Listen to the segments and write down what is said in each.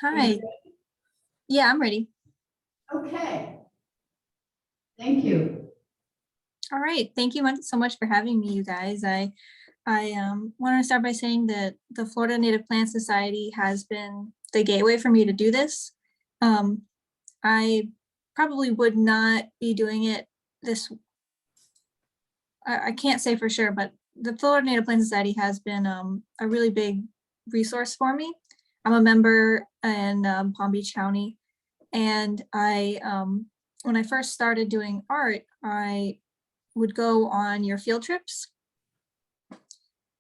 Are you Hi. Yeah, I'm ready. ready? Okay. Thank you. All right. Thank you so much for having me, you guys. I want to start by saying that the Florida Native Plant Society has been the gateway for me to do this. I probably would not be doing it this. I can't say for sure, but the Florida Native Plant Society has been a really big resource for me. I'm a member in Palm Beach County, and when I first started doing art, I would go on your field trips.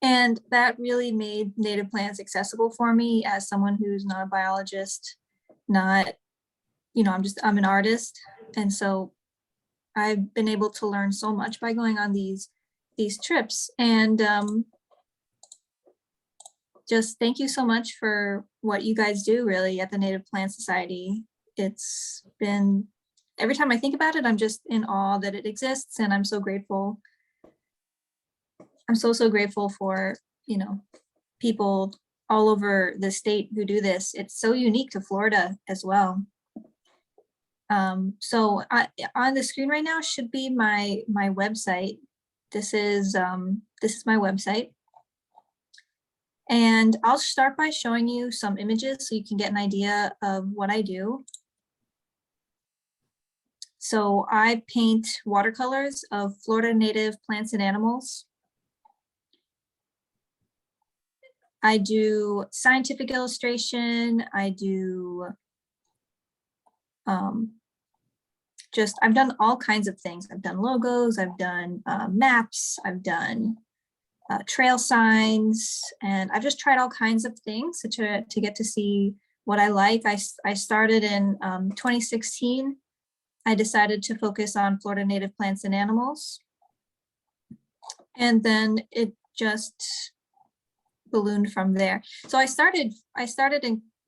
And that really made native plants accessible for me as someone who's not a biologist, not, I'm an artist. And so I've been able to learn so much by going on these trips. And just thank you so much for what you guys do really at the Native Plant Society. It's been, every time I think about it, I'm just in awe that it exists, and I'm so grateful. I'm so grateful for, people all over the state who do this. It's so unique to Florida as well. So on the screen right now should be my website. This is my website. And I'll start by showing you some images so you can get an idea of what I do. So I paint watercolors of Florida native plants and animals. I do scientific illustration. I do I've done all kinds of things. I've done logos, I've done maps, I've done trail signs, and I've just tried all kinds of things to get to see what I like. I started in 2016. I decided to focus on Florida native plants and animals. And then it just ballooned from there. So I started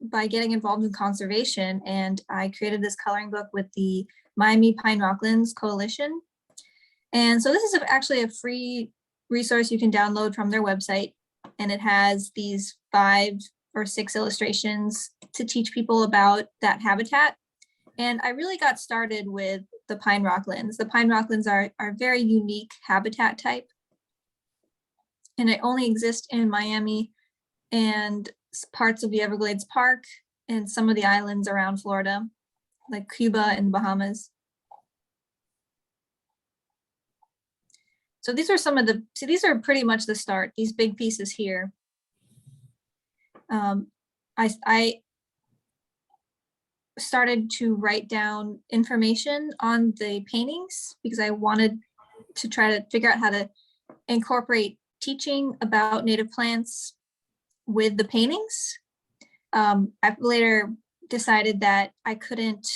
by getting involved in conservation, and I created this coloring book with the Miami Pine Rocklands Coalition. And so this is actually a free resource you can download from their website, and it has these 5 or 6 illustrations to teach people about that habitat. And I really got started with the Pine Rocklands. The Pine Rocklands are a very unique habitat type, and it only exists in Miami and parts of the Everglades Park and some of the islands around Florida, like Cuba and Bahamas. So these are some of these are pretty much the start, these big pieces here. I started to write down information on the paintings because I wanted to try to figure out how to incorporate teaching about native plants with the paintings. I've later decided that I couldn't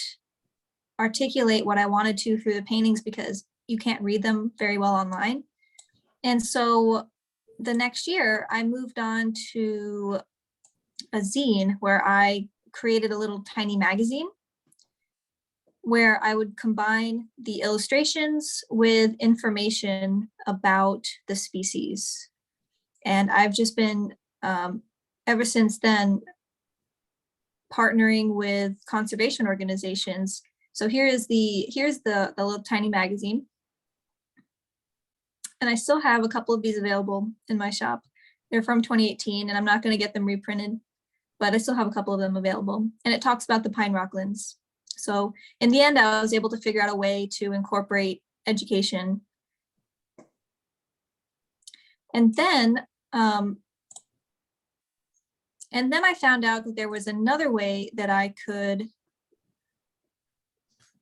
articulate what I wanted to through the paintings because you can't read them very well online. And so the next year I moved on to a zine where I created a little tiny magazine where I would combine the illustrations with information about the species. And I've just been, ever since then, partnering with conservation organizations. So here's the little tiny magazine. And I still have a couple of these available in my shop. They're from 2018, and I'm not going to get them reprinted, but I still have a couple of them available. And it talks about the Pine Rocklands. So in the end, I was able to figure out a way to incorporate education. And then I found out that there was another way that I could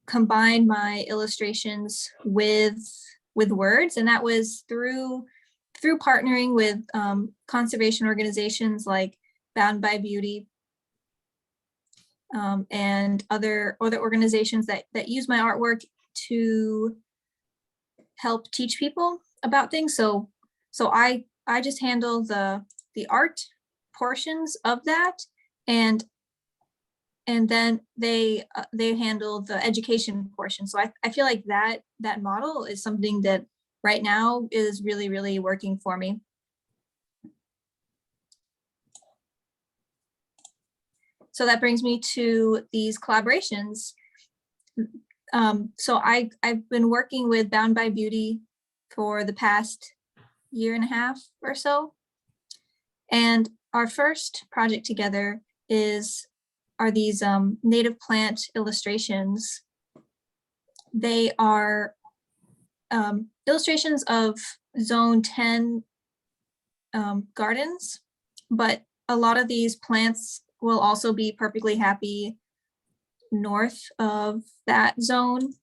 combine my illustrations with words, and that was through partnering with conservation organizations like Bound by Beauty and other organizations that use my artwork to help teach people about things. So I just handle the art portions of that, and then they handle the education portion. So I feel like that model is something that right now is really, really working for me. So that brings me to these collaborations. So I've been working with Bound by Beauty for the past year and a half or so. And our first project together are these native plant illustrations. They are illustrations of Zone 10 gardens, but a lot of these plants will also be perfectly happy north of that zone,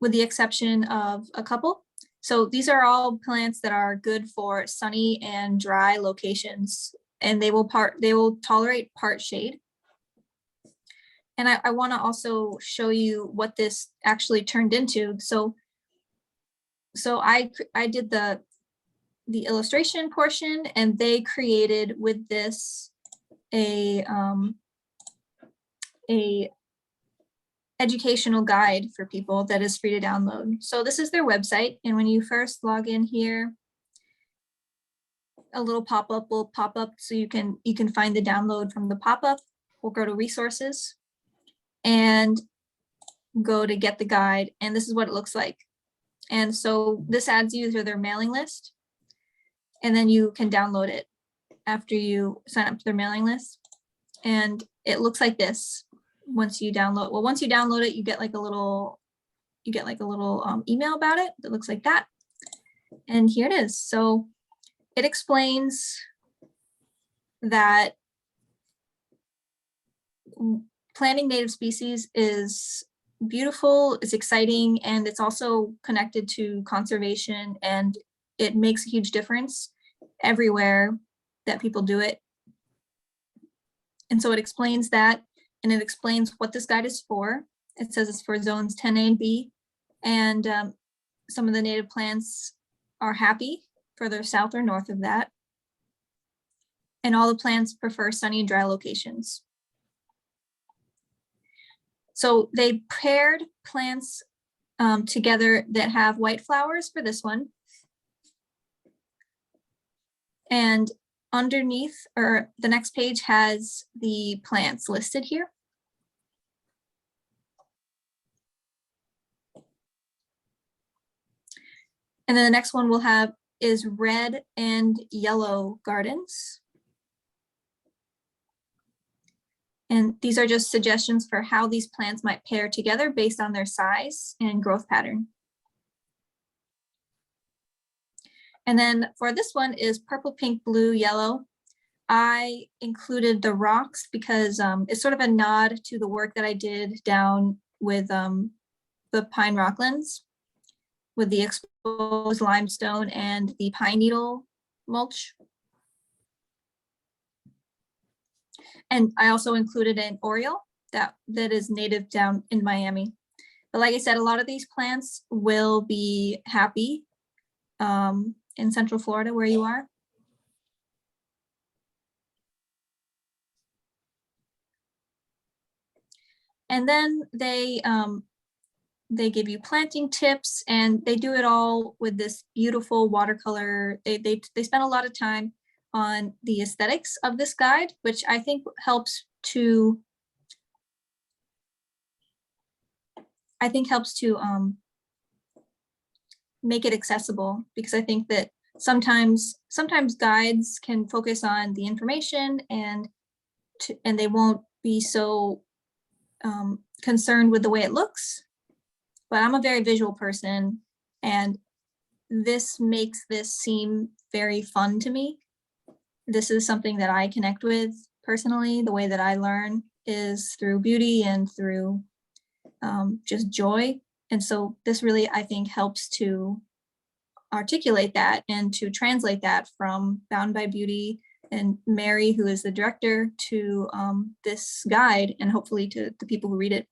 with the exception of a couple. So these are all plants that are good for sunny and dry locations, and they will tolerate part shade. And I want to also show you what this actually turned into. So I did the illustration portion, and they created with this a educational guide for people that is free to download. So this is their website, and when you first log in here, a little pop-up will pop up, so you can find the download from the pop-up. We'll go to resources and go to get the guide, and this is what it looks like. And so this adds you to their mailing list, and then you can download it after you sign up to their mailing list. And it looks like this once you download. Well, once you download it, you get like a little email about it that looks like that. And here it is. So it explains that planting native species is beautiful, it's exciting, and it's also connected to conservation, and it makes a huge difference everywhere that people do it. And so it explains that, and it explains what this guide is for. It says it's for zones 10A and B, and some of the native plants are happy further south or north of that. And all the plants prefer sunny and dry locations. So they paired plants together that have white flowers for this one. And underneath, or the next page, has the plants listed here. And then the next one we'll have is red and yellow gardens. And these are just suggestions for how these plants might pair together based on their size and growth pattern. And then for this one is purple, pink, blue, yellow. I included the rocks because it's sort of a nod to the work that I did down with the pine rocklands with the exposed limestone and the pine needle mulch. And I also included an oriole that is native down in Miami. But like I said, a lot of these plants will be happy in Central Florida where you are. And then they give you planting tips, and they do it all with this beautiful watercolor. They spend a lot of time on the aesthetics of this guide, which I think helps to make it accessible, because I think that sometimes guides can focus on the information and they won't be so concerned with the way it looks. But I'm a very visual person, and this makes this seem very fun to me. This is something that I connect with personally. The way that I learn is through beauty and through just joy. And so this really, I think, helps to articulate that and to translate that from Bound by Beauty and Mary, who is the director, to this guide, and hopefully to the people who read it.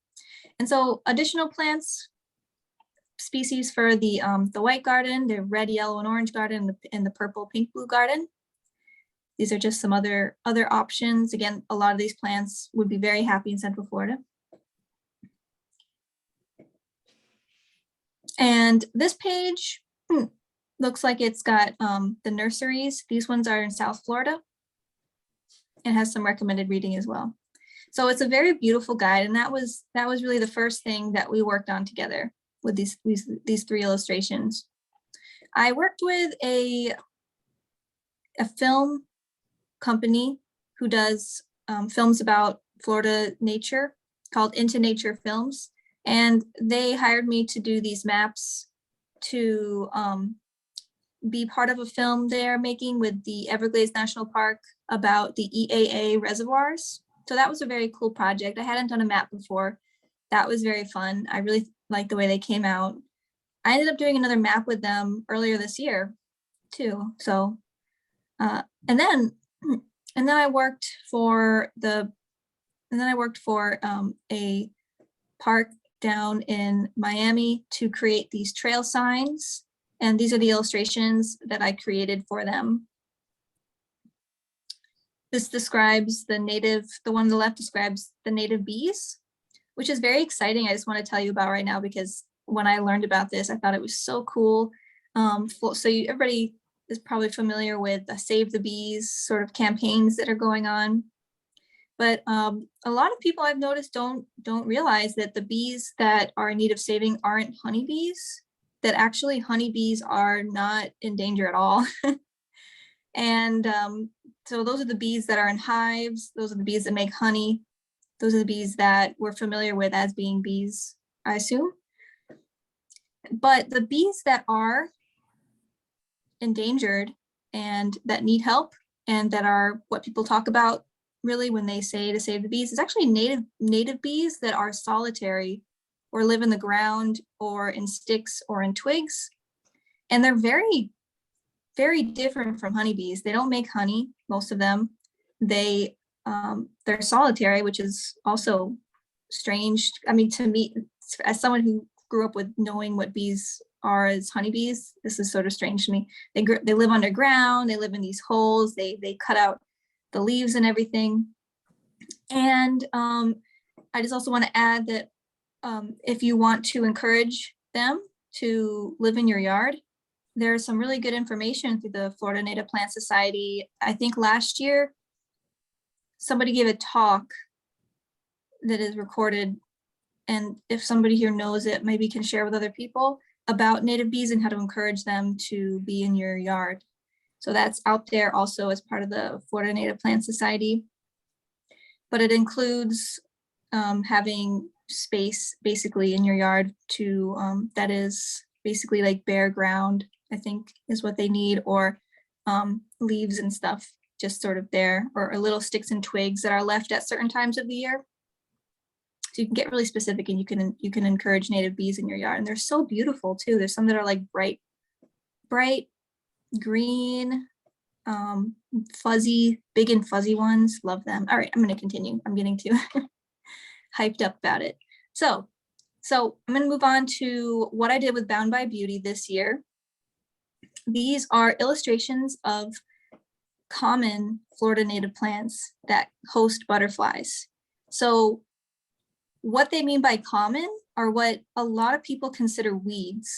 And so additional plants, species for the white garden, the red, yellow, and orange garden, and the purple, pink, blue garden. These are just some other options. Again, a lot of these plants would be very happy in Central Florida. And this page looks like it's got the nurseries. These ones are in South Florida. and has some recommended reading as well. So it's a very beautiful guide, and that was really the first thing that we worked on together with these 3 illustrations. I worked with a film company who does films about Florida nature called Into Nature Films, and they hired me to do these maps to be part of a film they're making with the Everglades National Park about the EAA reservoirs. So that was a very cool project. I hadn't done a map before. That was very fun. I really liked the way they came out. I ended up doing another map with them earlier this year too. So, and then I worked for a park down in Miami to create these trail signs. And these are the illustrations that I created for them. This describes the one on the left describes the native bees, which is very exciting. I just want to tell you about right now, because when I learned about this, I thought it was so cool. Everybody is probably familiar with the Save the Bees sort of campaigns that are going on. But a lot of people I've noticed don't realize that the bees that are in need of saving aren't honeybees, that actually honeybees are not in danger at all. And so those are the bees that are in hives. Those are the bees that make honey. Those are the bees that we're familiar with as being bees, I assume. But the bees that are endangered and that need help, and that are what people talk about really when they say to save the bees, is actually native bees that are solitary or live in the ground or in sticks or in twigs. And they're very, very different from honeybees. They don't make honey, most of them. They're solitary, which is also strange. I mean, to me, as someone who grew up with knowing what bees are as honeybees, this is sort of strange to me. They live underground. They live in these holes. They cut out the leaves and everything. And I just also want to add that if you want to encourage them to live in your yard, there's some really good information through the Florida Native Plant Society. I think last year, somebody gave a talk that is recorded, and if somebody here knows it, maybe can share with other people about native bees and how to encourage them to be in your yard. So that's out there also as part of the Florida Native Plant Society. But it includes having space basically in your yard to, that is basically like bare ground, I think is what they need, or leaves and stuff just sort of there, or little sticks and twigs that are left at certain times of the year. So you can get really specific, and you can encourage native bees in your yard. And they're so beautiful too. There's some that are like bright green, fuzzy, big and fuzzy ones. Love them. All right, I'm going to continue. I'm getting too hyped up about it. So I'm going to move on to what I did with Bound by Beauty this year. These are illustrations of common Florida native plants that host butterflies. So what they mean by common are what a lot of people consider weeds.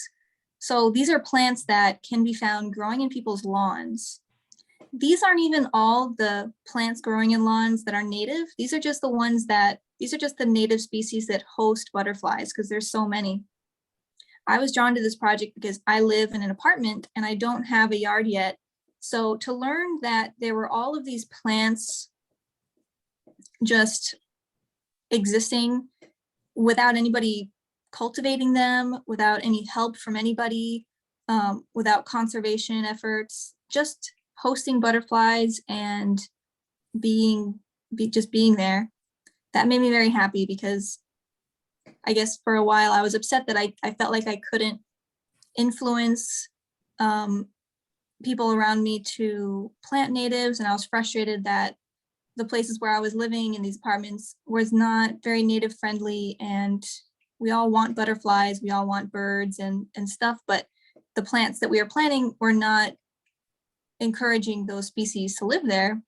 So these are plants that can be found growing in people's lawns. These aren't even all the plants growing in lawns that are native. These are just the native species that host butterflies, because there's so many. I was drawn to this project because I live in an apartment and I don't have a yard yet. So to learn that there were all of these plants just existing without anybody cultivating them, without any help from anybody, without conservation efforts, just hosting butterflies and just being there, that made me very happy, because I guess for a while I was upset that I felt like I couldn't influence people around me to plant natives, and I was frustrated that the places where I was living in these apartments was not very native friendly, and we all want butterflies, we all want birds and stuff, but the plants that we are planting were not encouraging those species to live there.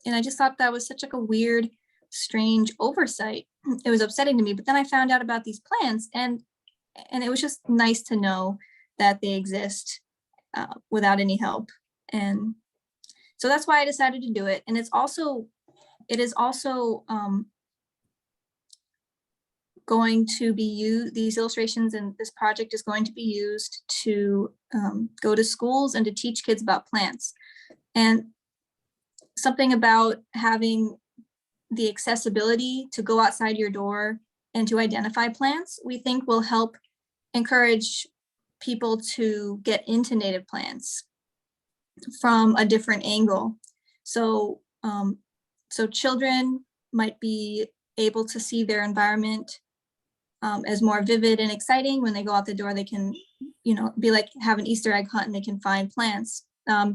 And I just thought that was such like a weird, strange oversight. It was upsetting to me, but then I found out about these plants, and it was just nice to know that they exist without any help. And so that's why I decided to do it. And it's also It is also going to be used, these illustrations and this project is going to be used to go to schools and to teach kids about plants. And something about having the accessibility to go outside your door and to identify plants, we think will help encourage people to get into native plants from a different angle. So, so children might be able to see their environment as more vivid and exciting. When they go out the door, they can, you know, be like, have an Easter egg hunt and they can find plants.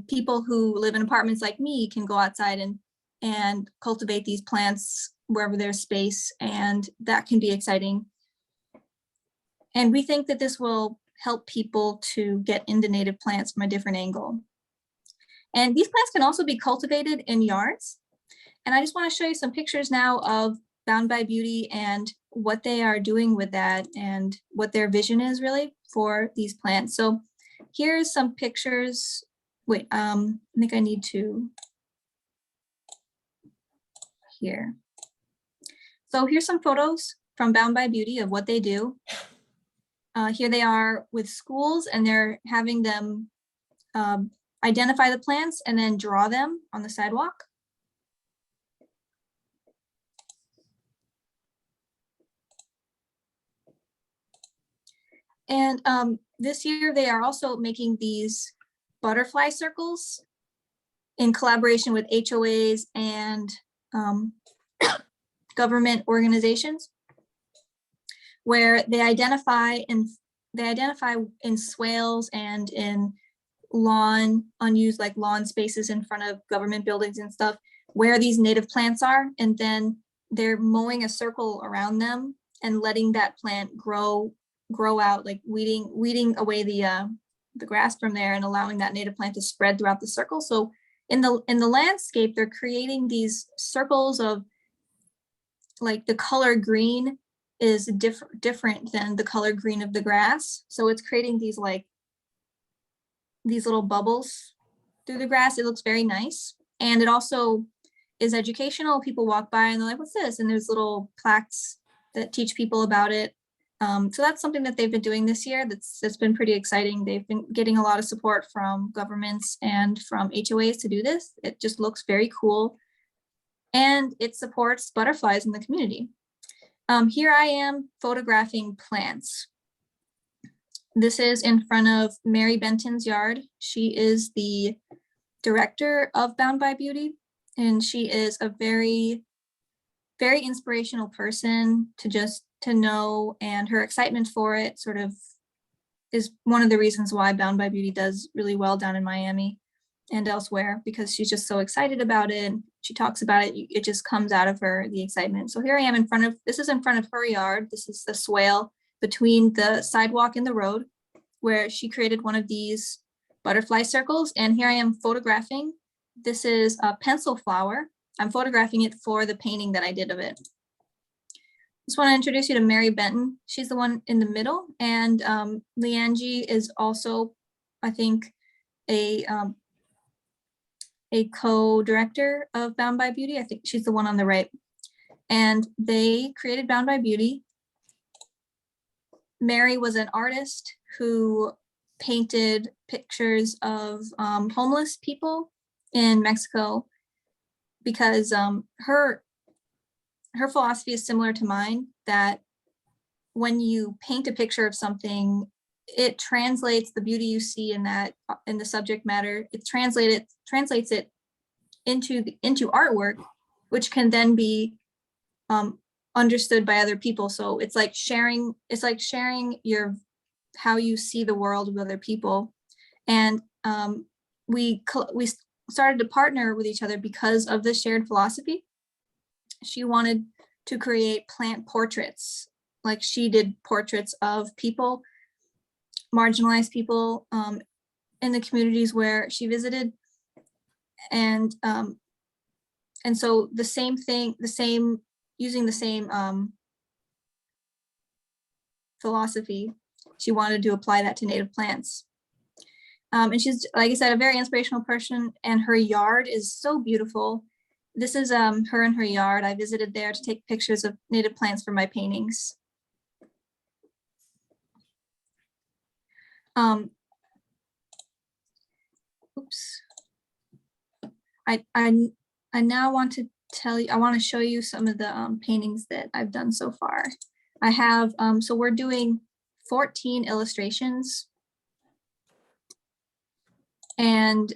People who live in apartments like me can go outside and cultivate these plants wherever there's space, and that can be exciting. And we think that this will help people to get into native plants from a different angle. And these plants can also be cultivated in yards. And I just want to show you some pictures now of Bound by Beauty and what they are doing with that and what their vision is really for these plants. So here's some pictures. Wait, I think I need to, here. So here's some photos from Bound by Beauty of what they do. Here they are with schools, and they're having them identify the plants and then draw them on the sidewalk. And this year they are also making these butterfly circles in collaboration with HOAs and government organizations, where they identify in swales and in unused like lawn spaces in front of government buildings and stuff, where these native plants are, and then they're mowing a circle around them and letting that plant grow out, like weeding away the grass from there and allowing that native plant to spread throughout the circle. So in the landscape, they're creating these circles of, like, the color green is different than the color green of the grass. So it's creating these little bubbles through the grass. It looks very nice. And it also is educational. People walk by and they're like, what's this? And there's little plaques that teach people about it. So that's something that they've been doing this year. That's been pretty exciting. They've been getting a lot of support from governments and from HOAs to do this. It just looks very cool. And it supports butterflies in the community. Here I am photographing plants. This is in front of Mary Benton's yard. She is the director of Bound by Beauty, and she is a very, very inspirational person to know, and her excitement for it sort of is one of the reasons why Bound by Beauty does really well down in Miami and elsewhere, because she's just so excited about it. She talks about it, it just comes out of her, the excitement. So here I am this is in front of her yard. This is the swale between the sidewalk and the road, where she created one of these butterfly circles. And here I am photographing. This is a pencil flower. I'm photographing it for the painting that I did of it. Just want to introduce you to Mary Benton. She's the one in the middle. And Leangie is also, I think, a co-director of Bound by Beauty. I think she's the one on the right. And they created Bound by Beauty. Mary was an artist who painted pictures of homeless people in Mexico, because her philosophy is similar to mine, that when you paint a picture of something, it translates the beauty you see in the subject matter. It translates it into artwork, which can then be understood by other people. So it's like sharing how you see the world with other people. And we started to partner with each other because of this shared philosophy. She wanted to create plant portraits, like she did portraits of people, marginalized people in the communities where she visited. And so using the same philosophy, she wanted to apply that to native plants. And she's, like I said, a very inspirational person, and her yard is so beautiful. This is her in her yard. I visited there to take pictures of native plants for my paintings. Oops. I now want to tell you, I want to show you some of the paintings that I've done so far. I have, so we're doing 14 illustrations. And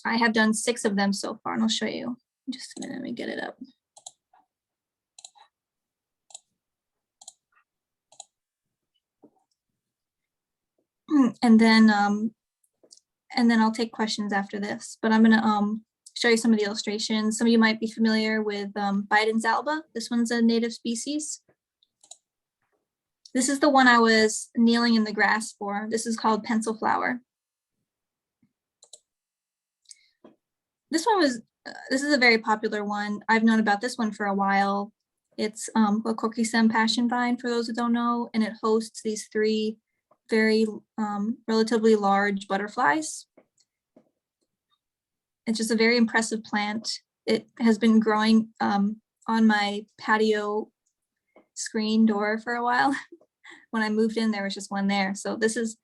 I have done 6 of them so far, and I'll show you. Just a minute, let me get it up. And then I'll take questions after this, but I'm gonna show you some of the illustrations. Some of you might be familiar with Biden's alba. This one's a native species. This is the one I was kneeling in the grass for. This is called pencil flower. This one was, this is a very popular one. I've known about this one for a while. It's a Corky-stem passion vine, for those who don't know, and it hosts these 3 very relatively large butterflies. It's just a very impressive plant. It has been growing on my patio screen door for a while. When I moved in, there was just one there. So this is,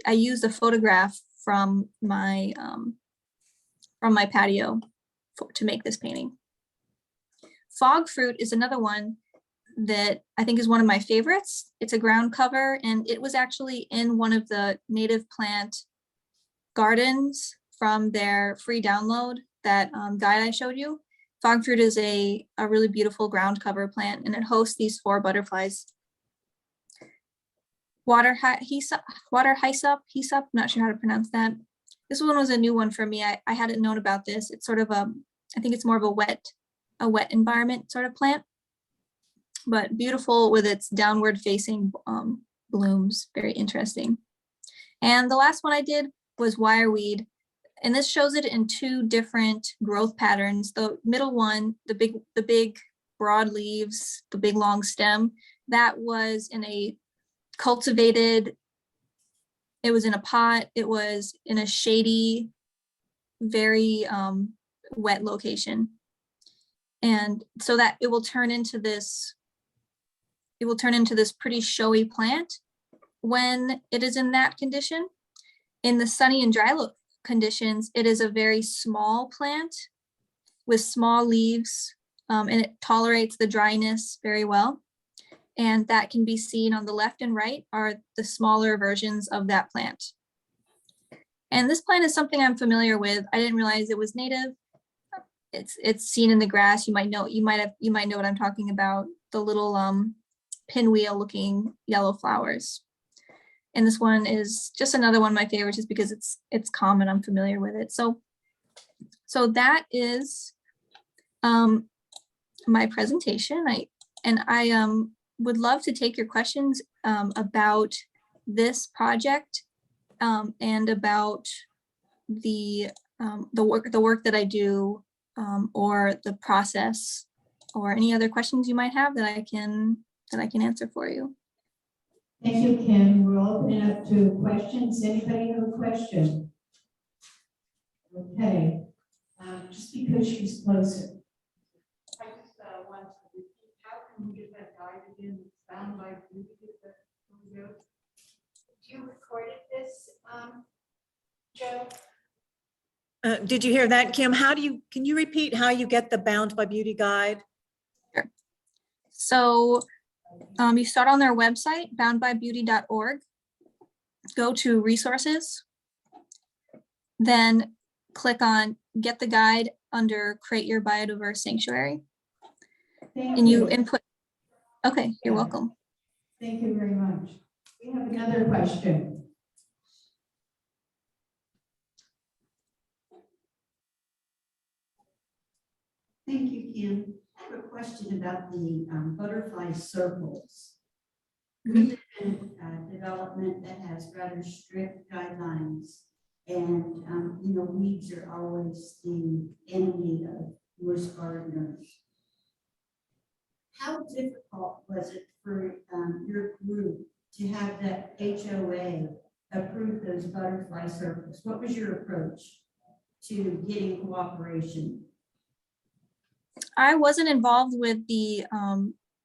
I used a photograph from my patio to make this painting. Fog fruit is another one that I think is one of my favorites. It's a ground cover, and it was actually in one of the native plant gardens from their free download, that guide I showed you. Fog fruit is a really beautiful ground cover plant, and it hosts these 4 butterflies. Heise, not sure how to pronounce that. This one was a new one for me. I hadn't known about this. It's sort of I think it's more of a wet environment sort of plant, but beautiful with its downward facing blooms. Very interesting. And the last one I did was wireweed, and this shows it in 2 different growth patterns. The middle one, the big broad leaves, the big long stem, that was in a cultivated, it was in a pot, it was in a shady, very wet location. And so that it will turn into this pretty showy plant when it is in that condition. In the sunny and dry conditions, it is a very small plant with small leaves, and it tolerates the dryness very well. And that can be seen on the left and right are the smaller versions of that plant. And this plant is something I'm familiar with. I didn't realize it was native. It's seen in the grass. You might know what I'm talking about. The little pinwheel looking yellow flowers. And this one is just another one of my favorites, just because it's common. I'm familiar with it. So that is my presentation. I would love to take your questions about this project and about the work that I do, or the process, or any other questions you might have that I can answer for you. Thank you, Kim. We'll open it up to questions. Anybody have a question? Okay. Just because she's closer. I just want to repeat, how can we get that guide again? It's bound by beauty. You recorded this, Joe? Did you hear that, Kim? Can you repeat how you get the Bound by Beauty guide? Sure. So you start on their website, boundbybeauty.org, go to resources, then click on get the guide under create your biodiverse sanctuary. Thank You input. Okay, you're welcome. Thank you very much. We have another question. Thank you, Kim. I have a question about the butterfly circles. We live in development that has rather strict guidelines, and weeds are always the enemy of most gardeners. How difficult was it for your group to have that HOA approve those butterfly circles? What was your approach? to getting cooperation? I wasn't involved with the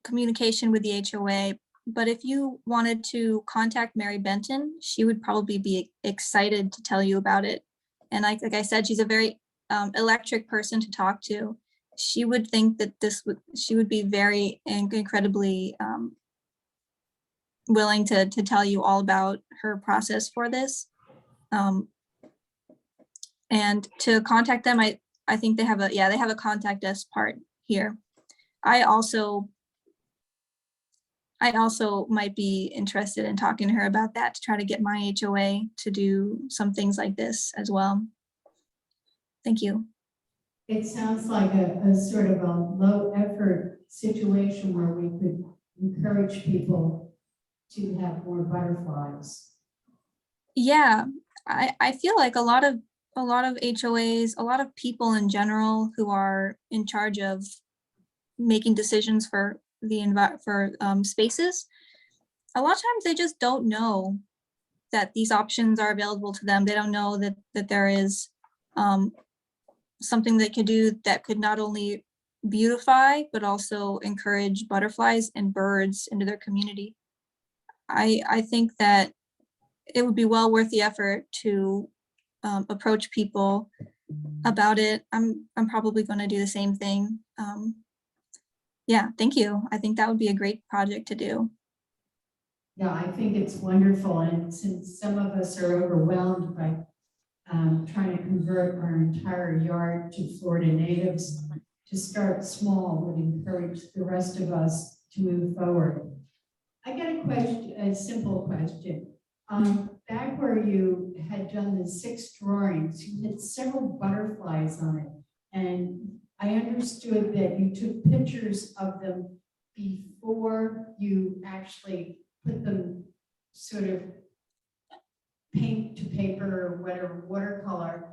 communication with the HOA, but if you wanted to contact Mary Benton, she would probably be excited to tell you about it. And like I said, she's a very electric person to talk to. She would think that she would be very incredibly willing to tell you all about her process for this. And to contact them, I think they have a contact us part here. I also might be interested in talking to her about that to try to get my HOA to do some things like this as well. Thank you. It sounds like a sort of a low effort situation where we could encourage people to have more butterflies. Yeah, I feel like a lot of HOAs, a lot of people in general who are in charge of making decisions for the spaces, a lot of times they just don't know that these options are available to them. They don't know that there is something they could do that could not only beautify, but also encourage butterflies and birds into their community. I think that it would be well worth the effort to approach people about it. I'm probably going to do the same thing. Yeah, thank you. I think that would be a great project to do. Yeah, I think it's wonderful. And since some of us are overwhelmed by trying to convert our entire yard to Florida natives, to start small would encourage the rest of us to move forward. I got a question, a simple question. Back where you had done the 6 drawings, you had several butterflies on it. And I understood that you took pictures of them before you actually put them sort of paint to paper or whatever, watercolor.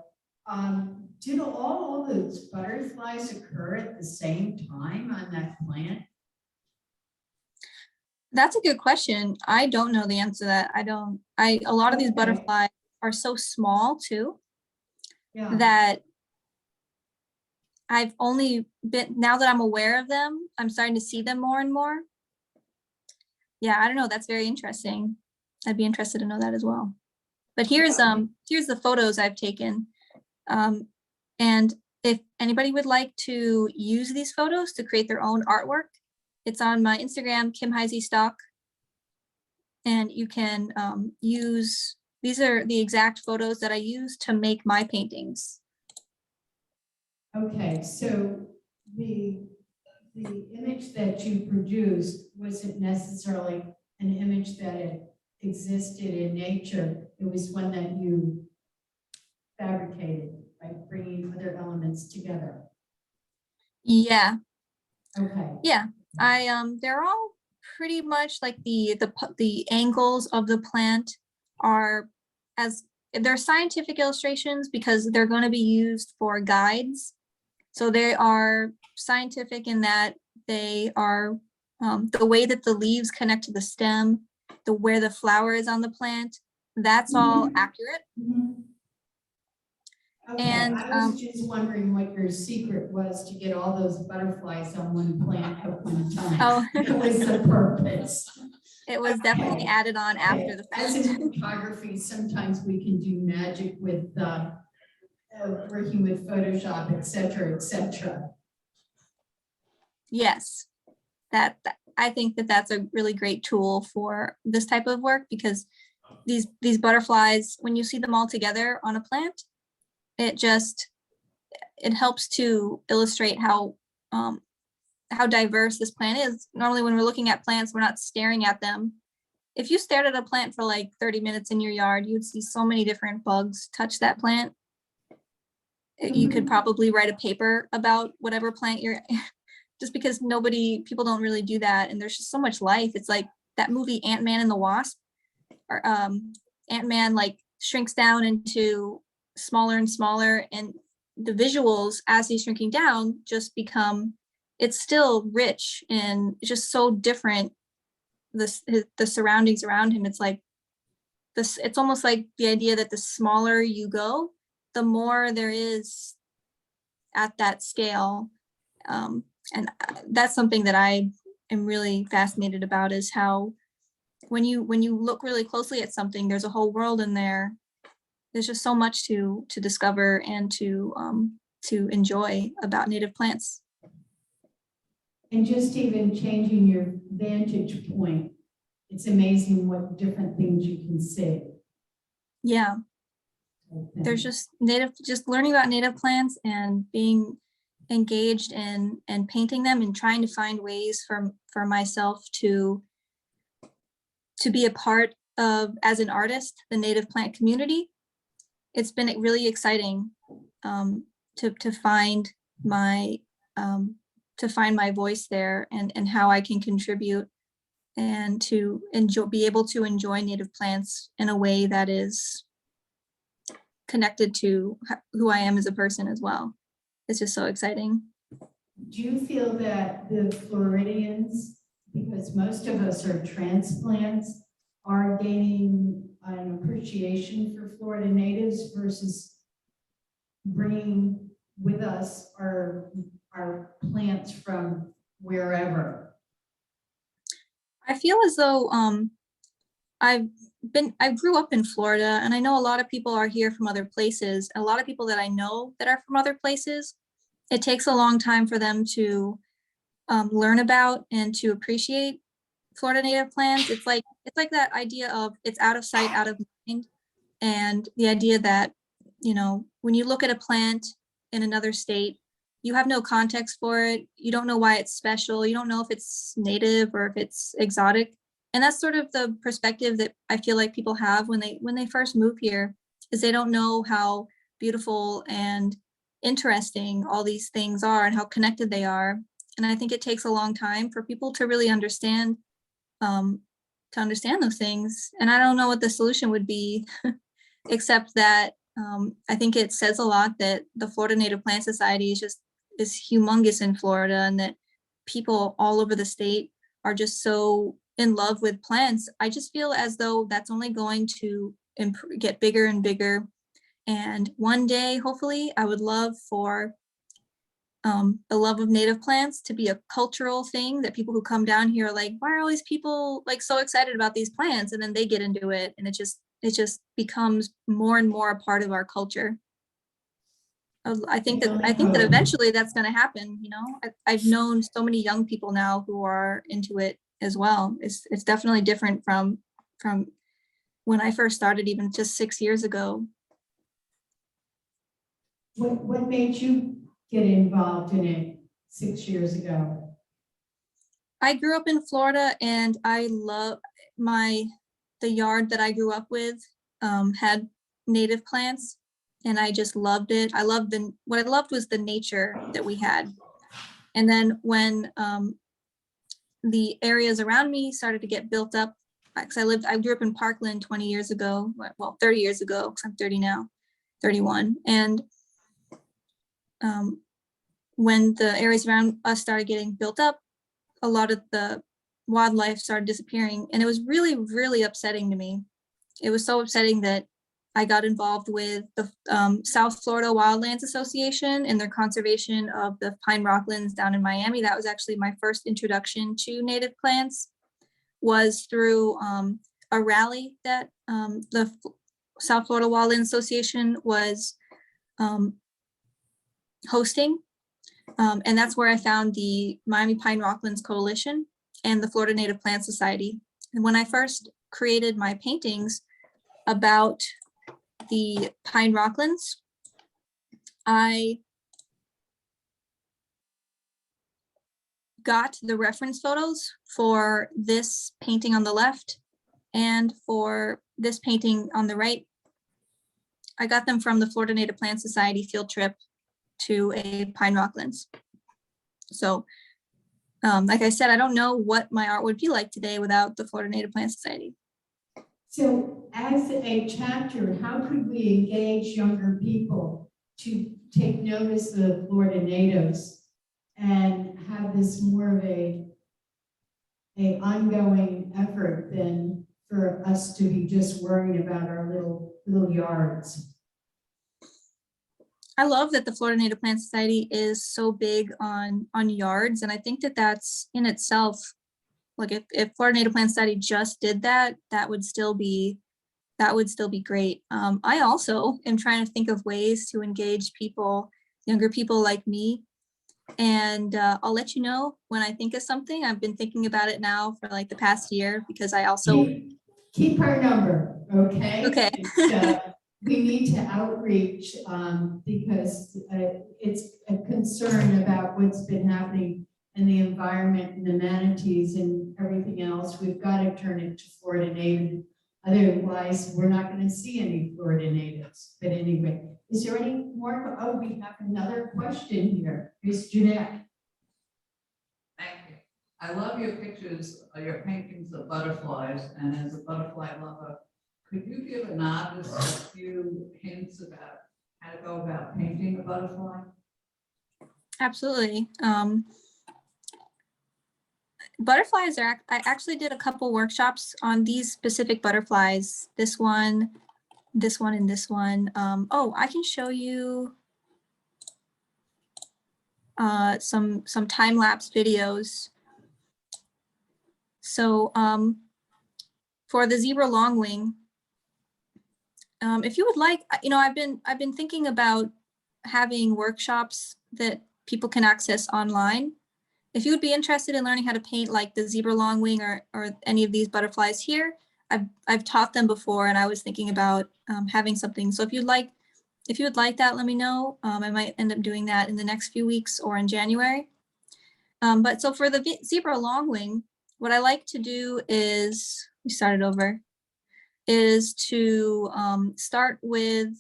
Did all those butterflies occur at the same time on that plant? That's a good question. I don't know the answer to that. A lot of these Okay. butterflies are so small too, Yeah. that I've only been, now that I'm aware of them, I'm starting to see them more and more. Yeah, I don't know. That's very interesting. I'd be interested to know that as well. But here's the photos I've taken. And if anybody would like to use these photos to create their own artwork, it's on my Instagram, Kim Heise Stock. And you can use, these are the exact photos that I use to make my paintings. Okay, so the image that you produced wasn't necessarily an image that it existed in nature. It was one that you fabricated by bringing other elements together. Yeah, Okay. yeah. They're all pretty much like the angles of the plant are, as they're scientific illustrations because they're going to be used for guides. So they are scientific in that they are the way that the leaves connect to the stem, where the flower is on the plant, that's all accurate. Okay, And I was just wondering what your secret was to get all those butterflies on one plant at one time. oh, What was the purpose? it was definitely Okay. added on after the As fact. in photography, sometimes we can do magic with working with Photoshop, et cetera, et cetera. Yes, that I think that that's a really great tool for this type of work, because these butterflies, when you see them all together on a plant, it helps to illustrate how diverse this plant is. Normally when we're looking at plants, we're not staring at them. If you stared at a plant for like 30 minutes in your yard, you would see so many different bugs touch that plant. You could probably write a paper about whatever plant you're, just because people don't really do that. And there's just so much life. It's like that movie Ant-Man and the Wasp, or Ant-Man like shrinks down into smaller and smaller, and the visuals as he's shrinking down just become, it's still rich and just so different. The surroundings around him, it's like this, it's almost like the idea that the smaller you go, the more there is at that scale. And that's something that I am really fascinated about, is how when you look really closely at something, there's a whole world in there. There's just so much to discover and to enjoy about native plants. And just even changing your vantage point, it's amazing what different things you can see. Yeah, I think. there's just learning about native plants and being engaged in and painting them and trying to find ways for myself to be a part of, as an artist, the native plant community. It's been really exciting to find my voice there, and how I can contribute and to be able to enjoy native plants in a way that is connected to who I am as a person as well. It's just so exciting. Do you feel that the Floridians, because most of us are transplants, are gaining an appreciation for Florida natives versus bringing with us our plants from wherever? I feel as though I grew up in Florida, and I know a lot of people are here from other places. A lot of people that I know that are from other places, it takes a long time for them to learn about and to appreciate Florida native plants. It's like that idea of it's out of sight, out of mind. And the idea that, when you look at a plant in another state, you have no context for it. You don't know why it's special. You don't know if it's native or if it's exotic. And that's sort of the perspective that I feel like people have when they first move here, is they don't know how beautiful and interesting all these things are and how connected they are. And I think it takes a long time for people to really understand those things. And I don't know what the solution would be, except that I think it says a lot that the Florida Native Plant Society is humongous in Florida, and that people all over the state are just so in love with plants. I just feel as though that's only going to get bigger and bigger. And one day, hopefully, I would love for the love of native plants to be a cultural thing, that people who come down here are like, why are all these people like so excited about these plants? And then they get into it, and it just becomes more and more a part of our culture. I think that eventually that's going to happen. I've known so many young people now who are into it as well. It's definitely different from when I first started, even just 6 years ago. What made you get involved in it 6 years ago? I grew up in Florida, and I love the yard that I grew up with had native plants, and I just loved it. What I loved was the nature that we had. And then when the areas around me started to get built up, because I grew up in Parkland 20 years ago, well, 30 years ago, because I'm 30 now, 31. And when the areas around us started getting built up, a lot of the wildlife started disappearing. And it was really, really upsetting to me. It was so upsetting that I got involved with the South Florida Wildlands Association and their conservation of the pine rocklands down in Miami. That was actually my first introduction to native plants, was through a rally that the South Florida Wildlands Association was hosting. And that's where I found the Miami Pine Rocklands Coalition and the Florida Native Plant Society. And when I first created my paintings about the pine rocklands, I got the reference photos for this painting on the left and for this painting on the right. I got them from the Florida Native Plant Society field trip to a pine rocklands. So like I said, I don't know what my art would be like today without the Florida Native Plant Society. So as a chapter, how could we engage younger people to take notice of Florida natives and have this more of a ongoing effort than for us to be just worrying about our little yards? I love that the Florida Native Plant Society is so big on yards, and I think that that's in itself, like if Florida Native Plant Society just did that, that would still be great. I also am trying to think of ways to engage people, younger people like me, and I'll let you know when I think of something. I've been thinking about it now for like the past year because I also Keep our number, okay? okay. We need to outreach, because it's a concern about what's been happening in the environment and the manatees and everything else. We've got to turn it to Florida native. Otherwise, we're not going to see any Florida natives. But anyway, is there any more? Oh, we have another question here. Miss Jeanette. Thank you. I love your pictures, your paintings of butterflies, and as a butterfly lover, could you give an artist a few hints about how to go about painting a butterfly? Absolutely. Butterflies are, I actually did a couple workshops on these specific butterflies. This one, and this one. Oh, I can show you some time-lapse videos. So for the zebra longwing, if you would like, I've been thinking about having workshops that people can access online. If you would be interested in learning how to paint like the zebra longwing or any of these butterflies here, I've taught them before, and I was thinking about having something. So if you would like that, let me know. I might end up doing that in the next few weeks or in January. But so for the zebra longwing, what I like to do is, we started over, is to start with,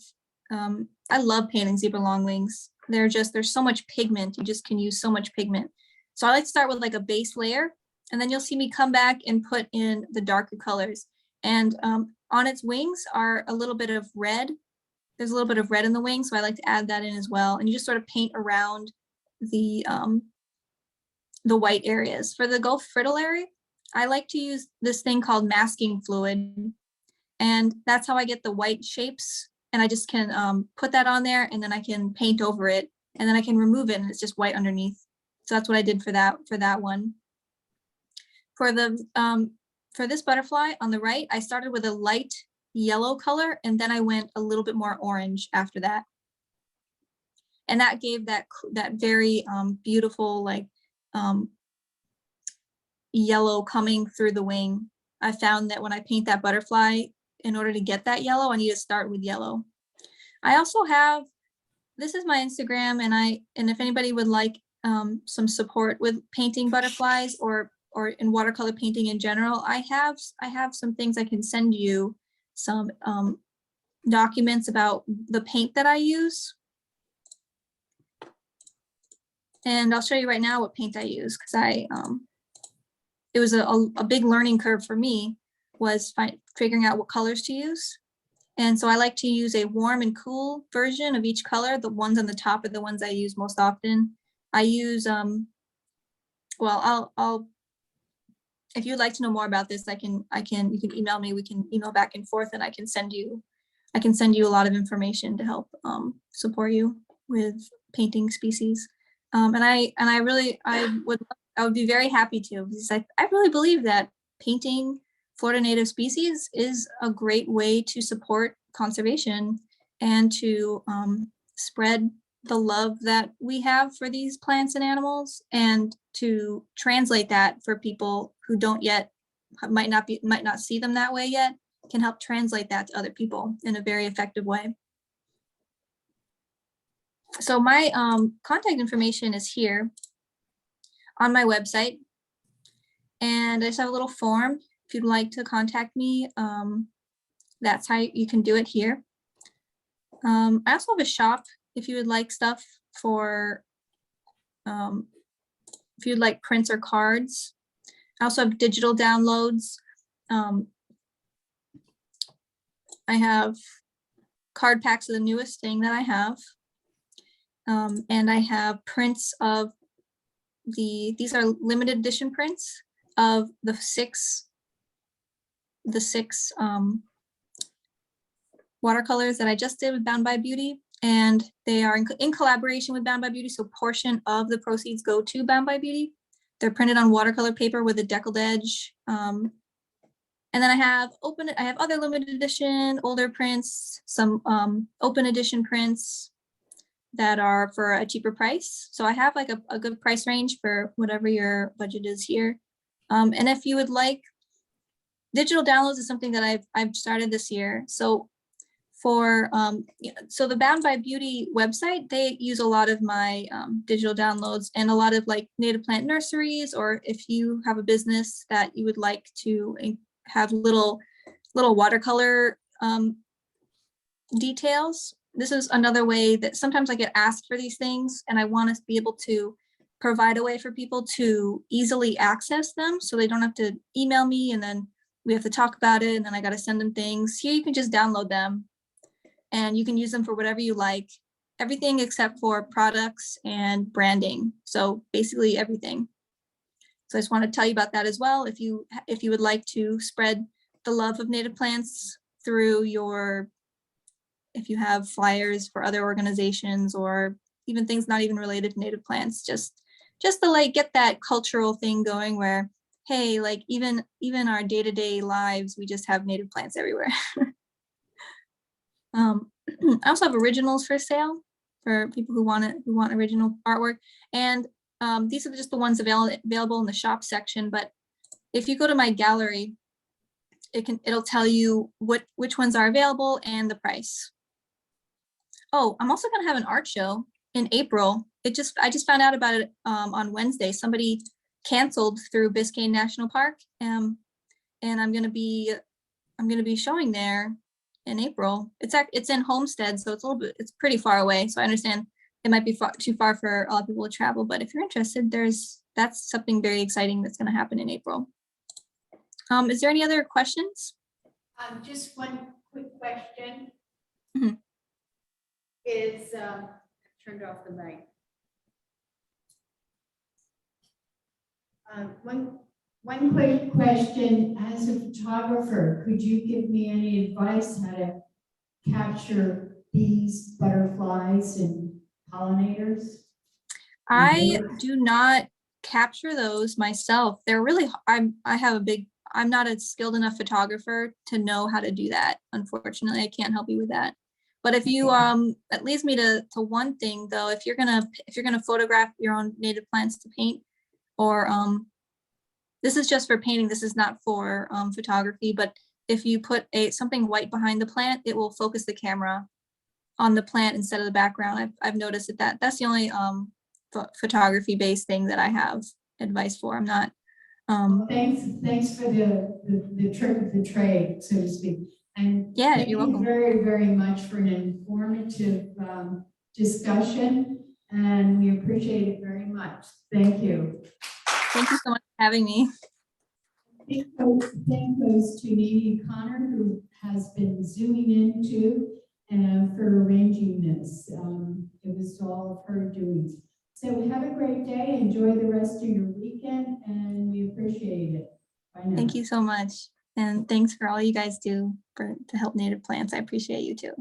I love painting zebra longwings. There's so much pigment, you just can use so much pigment. So I like to start with like a base layer, and then you'll see me come back and put in the darker colors. And on its wings are a little bit of red. There's a little bit of red in the wings, so I like to add that in as well. And you just sort of paint around the white areas. For the Gulf fritillary, I like to use this thing called masking fluid. And that's how I get the white shapes. And I just can put that on there, and then I can paint over it, and then I can remove it, and it's just white underneath. So that's what I did for that one. For this butterfly on the right, I started with a light yellow color, and then I went a little bit more orange after that. And that gave that very beautiful, like yellow coming through the wing. I found that when I paint that butterfly, in order to get that yellow, I need to start with yellow. I also have, this is my Instagram, and if anybody would like some support with painting butterflies or in watercolor painting in general, I have some things I can send you, some documents about the paint that I use. And I'll show you right now what paint I use, because it was a big learning curve for me, was figuring out what colors to use. And so I like to use a warm and cool version of each color. The ones on the top are the ones I use most often. I use, well, I'll, if you'd like to know more about this, you can email me, we can email back and forth, and I can send you a lot of information to help support you with painting species. And I would be very happy to, because I really believe that painting Florida native species is a great way to support conservation and to spread the love that we have for these plants and animals, and to translate that for people who don't yet, might not see them that way yet, can help translate that to other people in a very effective way. So my contact information is here on my website, and I just have a little form. If you'd like to contact me, that's how you can do it here. I also have a shop if you would like stuff for, if you'd like prints or cards. I also have digital downloads. I have card packs of the newest thing that I have. And I have prints of these are limited edition prints of the six watercolors that I just did with Bound by Beauty. And they are in collaboration with Bound by Beauty, so portion of the proceeds go to Bound by Beauty. They're printed on watercolor paper with a deckled edge. And then I have other limited edition, older prints, some open edition prints that are for a cheaper price. So I have like a good price range for whatever your budget is here. And if you would like, digital downloads is something that I've started this year. So for so the Bound by Beauty website, they use a lot of my digital downloads and a lot of like native plant nurseries, or if you have a business that you would like to have little watercolor details. This is another way that sometimes I get asked for these things, and I want to be able to provide a way for people to easily access them, so they don't have to email me and then we have to talk about it and then I got to send them things. Here you can just download them and you can use them for whatever you like, everything except for products and branding. So basically everything. So I just want to tell you about that as well. If you would like to spread the love of native plants through if you have flyers for other organizations or even things not even related to native plants, just to like get that cultural thing going where, hey, like even our day-to-day lives, we just have native plants everywhere. I also have originals for sale for people who want original artwork. And these are just the ones available in the shop section. But if you go to my gallery, it'll tell you which ones are available and the price. Oh, I'm also gonna have an art show in April. I just found out about it on Wednesday. Somebody canceled through Biscayne National Park, and I'm gonna be showing there in April. It's in Homestead, so it's pretty far away. So I understand it might be too far for a lot of people to travel, but if you're interested, that's something very exciting that's going to happen in April. Is there any other questions? Just one quick question. Mhm. Is, turned off the mic. One quick question. As a photographer, could you give me any advice how to capture bees, butterflies, and pollinators? I do not capture those myself. They're really, I'm not a skilled enough photographer to know how to do that. Unfortunately, I can't help you with that. But if you, that leads me to one thing though, if you're gonna photograph your own native plants to paint, or this is just for painting, this is not for photography, but if you put something white behind the plant, it will focus the camera on the plant instead of the background. I've noticed that's the only photography based thing that I have advice for. I'm not. Thanks for the trick of the trade, so to speak. And yeah, thank you're you welcome. very, very much for an informative discussion, and we appreciate it very much. Thank you. Thank you so much for having me. Thank goes to Nene Connor, who has been zooming in too, for arranging this. It was all of her doings. So have a great day. Enjoy the rest of your weekend, and we appreciate it. Bye now. Thank you so much. And thanks for all you guys do to help native plants. I appreciate you too.